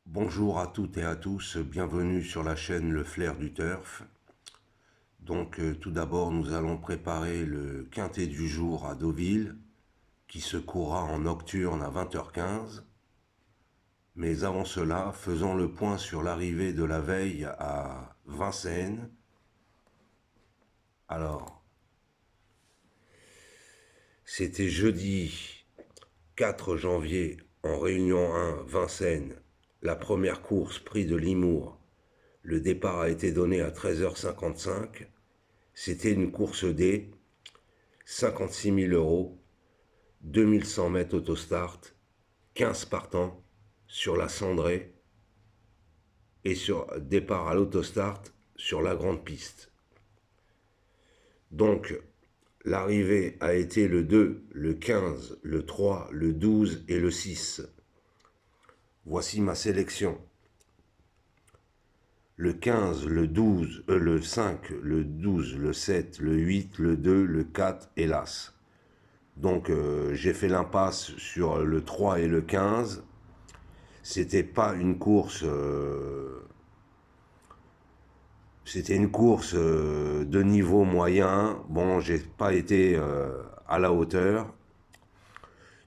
Bonjour à toutes et à tous, bienvenue sur la chaîne Le Flair du Turf. Tout d'abord, nous allons préparer le quintet du jour à Deauville, qui se courra en nocturne à 20h15. Mais avant cela, faisons le point sur l'arrivée de la veille à Vincennes. Alors, c'était jeudi 4 janvier en Réunion 1, Vincennes, la première course prix de Limours. Le départ a été donné à 13h55. C'était une course D, 56 000 euros, 2100 mètres autostart, 15 partants sur la cendrée et sur départ à l'autostart sur la grande piste. Donc, l'arrivée a été le 2, le 15, le 3, le 12 et le 6. Voici ma sélection. Le 15, le 12, le 5, le 12, le 7, le 8, le 2, le 4 et l'As. J'ai fait l'impasse sur le 3 et le 15. C'était pas une course, c'était une course de niveau moyen. Bon, j'ai pas été à la hauteur.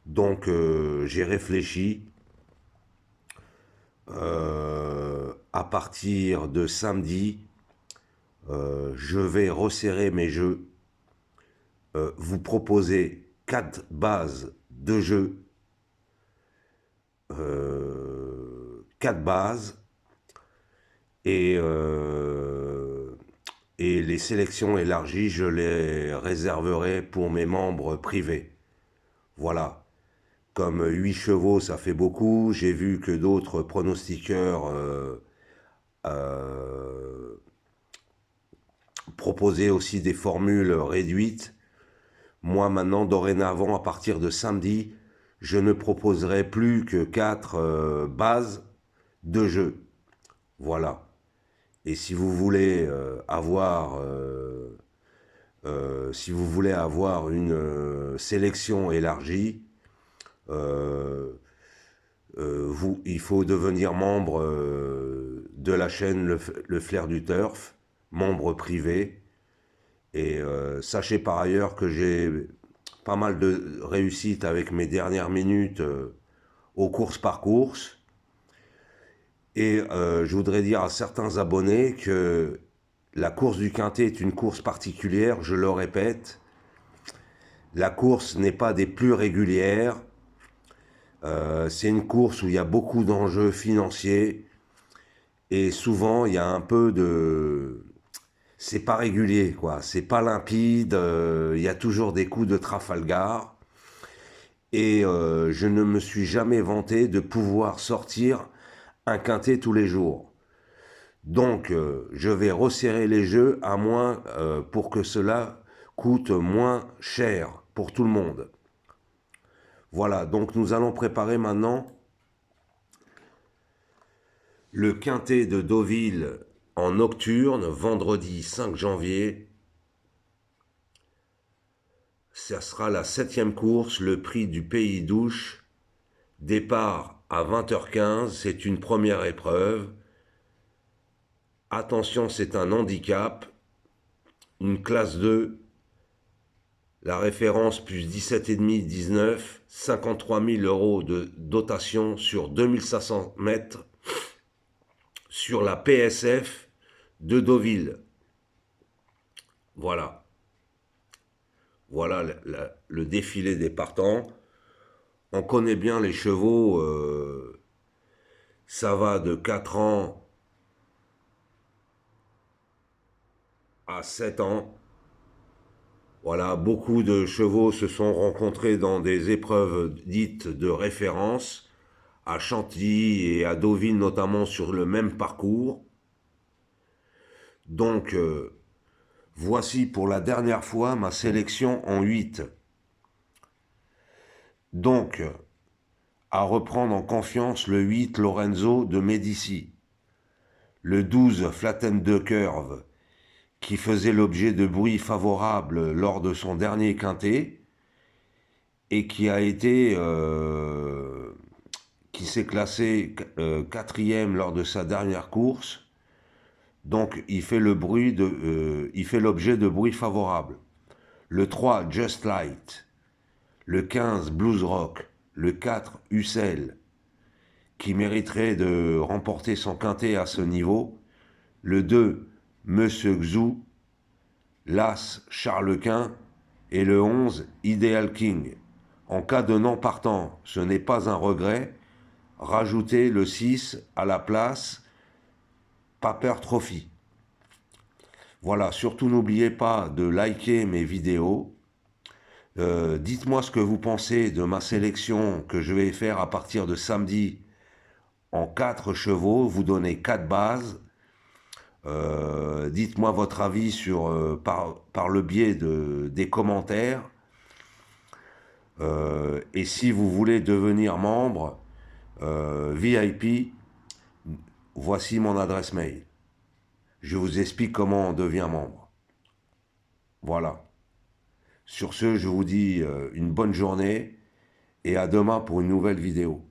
J'ai réfléchi. À partir de samedi, je vais resserrer mes jeux, vous proposer 4 bases de jeu, 4 bases, et, euh, et les sélections élargies, je les réserverai pour mes membres privés. Voilà. Comme 8 chevaux, ça fait beaucoup. J'ai vu que d'autres pronostiqueurs euh, proposaient aussi des formules réduites. Moi, maintenant, dorénavant, à partir de samedi, je ne proposerai plus que 4 bases de jeu. Voilà. Et si vous voulez si vous voulez avoir une sélection élargie, euh, il faut devenir membre de la chaîne Le Flair du Turf, membre privé. Sachez par ailleurs que j'ai pas mal de réussite avec mes dernières minutes aux courses par course. Je voudrais dire à certains abonnés que la course du Quintet est une course particulière, je le répète. La course n'est pas des plus régulières. C'est une course où il y a beaucoup d'enjeux financiers et souvent il y a un peu de... C'est pas régulier, quoi. C'est pas limpide. Il y a toujours des coups de Trafalgar. Je ne me suis jamais vanté de pouvoir sortir un quintet tous les jours. Je vais resserrer les jeux à moins pour que cela coûte moins cher pour tout le monde. Voilà, donc nous allons préparer maintenant le quintet de Deauville en nocturne, vendredi 5 janvier. Ça sera la 7e course, le prix du Pays d'Ouche. Départ à 20h15, c'est une première épreuve. Attention, c'est un handicap. Une classe 2, la référence plus 17,5, 19, 53 000 euros de dotation sur 2500 mètres sur la PSF de Deauville. Voilà. Voilà le défilé des partants. On connaît bien les chevaux. Ça va de 4 ans à 7 ans. Voilà, beaucoup de chevaux se sont rencontrés dans des épreuves dites de référence, à Chantilly et à Deauville notamment sur le même parcours. Donc, voici pour la dernière fois ma sélection en 8. Donc, à reprendre en confiance le 8 Lorenzo de Médicis, le 12 Flatten de Curve, qui faisait l'objet de bruits favorables lors de son dernier quintet et qui qui s'est classé quatrième lors de sa dernière course. Donc, il fait l'objet de bruits favorables. Le 3, Just Light. Le 15, Blues Rock. Le 4, Ussel, qui mériterait de remporter son quintet à ce niveau. Le 2, Monsieur Xou. L'As, Charles-Quint. Et le 11, Ideal King. En cas de non partant, ce n'est pas un regret. Rajoutez le 6 à la place, Paper Trophy. Voilà, surtout n'oubliez pas de liker mes vidéos. Dites-moi ce que vous pensez de ma sélection que je vais faire à partir de samedi en 4 chevaux. Vous donnez 4 bases. Dites-moi votre avis par le biais des commentaires. Et si vous voulez devenir membre VIP, voici mon adresse mail. Je vous explique comment on devient membre. Voilà. Sur ce, je vous dis une bonne journée et à demain pour une nouvelle vidéo.